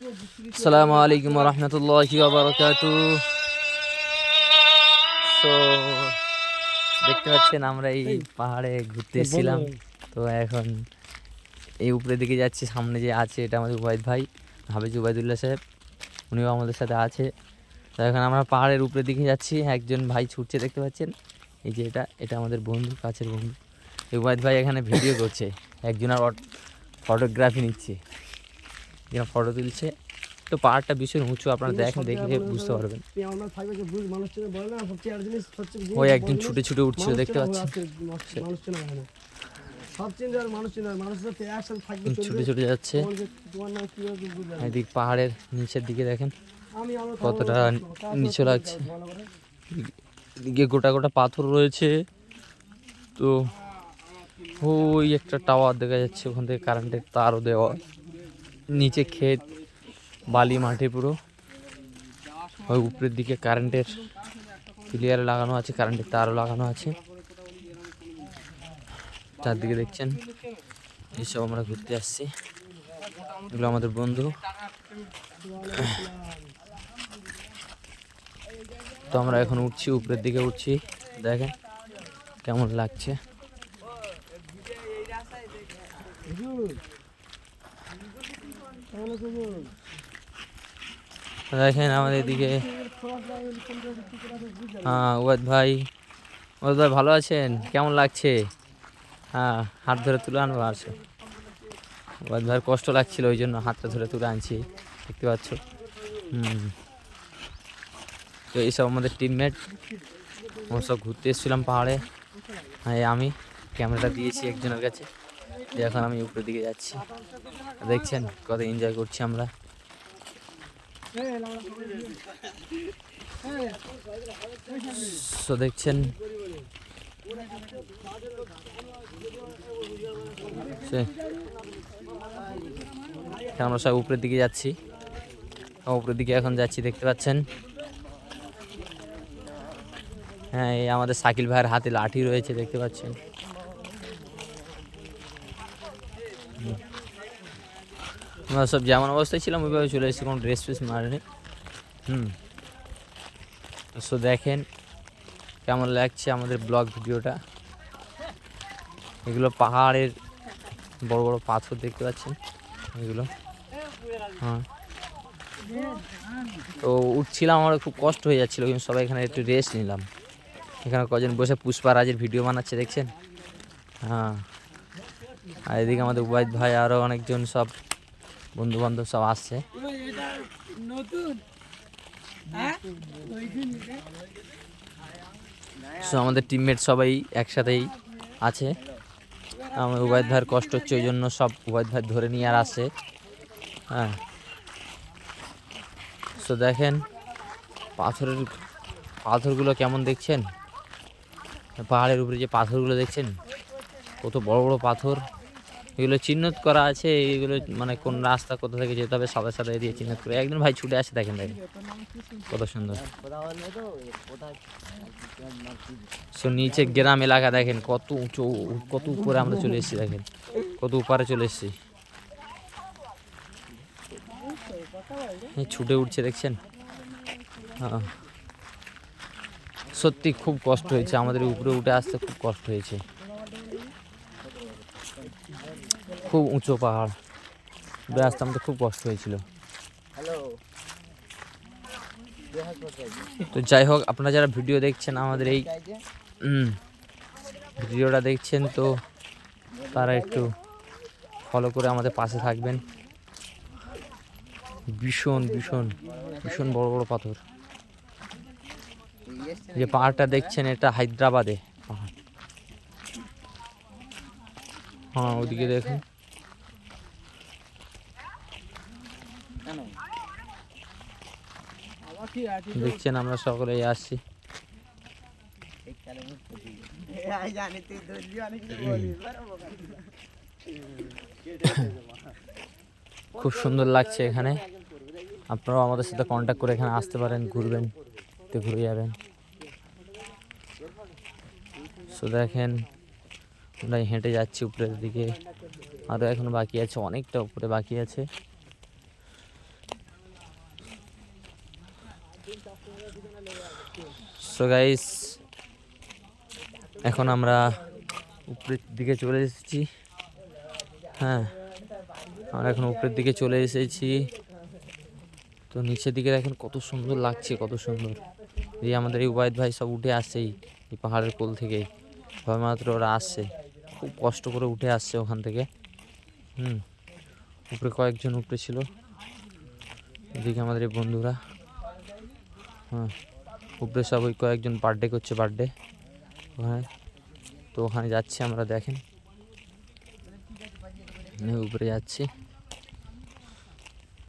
আসসালামু আলাইকুম ওয়া রাহমাতুল্লাহি ওয়া বারাকাতুহু। তো দেখতে পাচ্ছেন আমরা এই পাহাড়ে ঘুরতে এসেছিলাম। তো এখন এই উপরের দিকে যাচ্ছি। সামনে যে আছে এটা আমাদের উবাইদ ভাই, হাফেজ উবাইদুল্লাহ সাহেব, উনিও আমাদের সাথে আছে। তো এখন আমরা পাহাড়ের উপরের দিকে যাচ্ছি। একজন ভাই ছুটছে দেখতে পাচ্ছেন, এই যে এটা আমাদের বন্ধু, কাছের বন্ধু। এই উবাইদ ভাই এখানে ভিডিও করছে, একজনের ফটোগ্রাফি নিচ্ছে, যেন ফটো তুলছে। তো পাহাড়টা ভীষণ উঁচু, আপনারা দেখেন, দেখলে বুঝতে পারবেন। ওই একজন ছুটে ছুটে উঠছিল দেখতে পাচ্ছেন, ছুটে ছুটে যাচ্ছে। এদিক পাহাড়ের নিচের দিকে দেখেন কতটা নিচু লাগছে, এদিকে গোটা গোটা পাথর রয়েছে। তো ওই একটা টাওয়ার দেখা যাচ্ছে, ওখান থেকে কারেন্টের তারও দেওয়া। নিচে ক্ষেত, বালি মাটি পুরো। ওই উপরের দিকে কারেন্টের ক্লিয়ার লাগানো আছে, কারেন্টের তারও লাগানো আছে। চারদিকে দেখছেন এইসব আমরা ঘুরতে আসছি, এগুলো আমাদের বন্ধু। তো আমরা এখন উঠছি, উপরের দিকে উঠছি, দেখেন কেমন লাগছে। দেখেন আমাদের এদিকে, হ্যাঁ ওয়াদ ভাই ভালো আছেন? কেমন লাগছে? হ্যাঁ, হাত ধরে তুলে আনবো। আসো, ওয়াদ ভাইয়ের কষ্ট লাগছিল, ওই জন্য হাতটা ধরে তুলে আনছি, দেখতে পাচ্ছ। তো এইসব আমাদের টিমমেট, আমরা সব ঘুরতে এসেছিলাম পাহাড়ে। হ্যাঁ, আমি ক্যামেরাটা দিয়েছি একজনের কাছে, এখন আমি উপরের দিকে যাচ্ছি। দেখছেন কত এনজয় করছি আমরা। তো দেখছেন আমরা সব উপরের দিকে যাচ্ছি, উপরের দিকে এখন যাচ্ছি, দেখতে পাচ্ছেন। হ্যাঁ, এই আমাদের শাকিল ভাইয়ের হাতে লাঠি রয়েছে, দেখতে পাচ্ছেন। আমরা সব যেমন অবস্থায় ছিলাম ওইভাবে চলে এসেছি, কোনো ড্রেস ফ্রেস মারেনি। সো দেখেন কেমন লাগছে আমাদের ব্লগ ভিডিওটা। এগুলো পাহাড়ের বড় বড় পাথর দেখতে পাচ্ছেন এগুলো। হ্যাঁ, তো উঠছিলাম, আমার খুব কষ্ট হয়ে যাচ্ছিলো, কিন্তু সবাই এখানে একটু রেস্ট নিলাম। এখানে কজন বসে পুষ্পারাজের ভিডিও বানাচ্ছে, দেখছেন। হ্যাঁ, আর এদিকে আমাদের উবাইদ ভাই আরও অনেকজন সব বন্ধু বান্ধব সব আসছে। আমাদের টিমমেট সবাই একসাথেই আছে। আমার উবাইদ ভাইয়ের কষ্ট হচ্ছে, ওই জন্য সব উবাইদ ভাই ধরে নিয়ে আর আসে। হ্যাঁ, তো দেখেন পাথরগুলো কেমন দেখছেন, পাহাড়ের উপরে যে পাথরগুলো দেখছেন কত বড় বড় পাথর। এগুলো চিহ্নিত করা আছে, এগুলো মানে কোন রাস্তা কোথা থেকে যেতে হবে সাদা সাদা দিয়ে চিহ্নিত করে। একজন ভাই ছুটে আসে, দেখেন দেখেন কত সুন্দর। সো নিচে গ্রাম এলাকা দেখেন কত উঁচু, কত উপরে আমরা চলে এসেছি, দেখেন কত উপরে চলে এসেছি। ছুটে উঠছে, দেখছেন। হ্যাঁ, সত্যি খুব কষ্ট হয়েছে আমাদের উপরে উঠে আসতে, খুব কষ্ট হয়েছে। খুব উঁচু পাহাড়, উঠে আসতে আমাদের খুব কষ্ট হয়েছিল। তো যাই হোক, আপনারা যারা ভিডিও দেখছেন, আমাদের এই ভিডিওটা দেখছেন, তো তারা একটু ফলো করে আমাদের পাশে থাকবেন। ভীষণ ভীষণ ভীষণ বড় বড় পাথর। যে পাহাড়টা দেখছেন এটা হায়দ্রাবাদে পাহাড়। হ্যাঁ, ওদিকে দেখুন, দেখছেন আমরা সকলে আসছি। খুব সুন্দর লাগছে এখানে। আপনারাও আমাদের সাথে কন্ট্যাক্ট করে এখানে আসতে পারেন, ঘুরবেন, তো ঘুরে যাবেন। সো দেখেন আমরা হেঁটে যাচ্ছি উপরের দিকে, আরও এখন বাকি আছে, অনেকটা উপরে বাকি আছে। সো গাইস, এখন আমরা উপরের দিকে চলে এসেছি। হ্যাঁ, আমরা এখন উপরের দিকে চলে এসেছি। তো নিচের দিকে দেখেন কত সুন্দর লাগছে, কত সুন্দর। এই আমাদের এই উবাইদ ভাই সব উঠে আসছেই এই পাহাড়ের কোল থেকে, সবেমাত্র ওরা আসছে, খুব কষ্ট করে উঠে আসছে ওখান থেকে। উপরে কয়েকজন উপরে ছিল, এদিকে আমাদের এই বন্ধুরা। হ্যাঁ, উপরে সব ওই কয়েকজন বার্থডে করছে, বার্থডে ওখানে। তো ওখানে যাচ্ছি আমরা, দেখেন উপরে যাচ্ছি।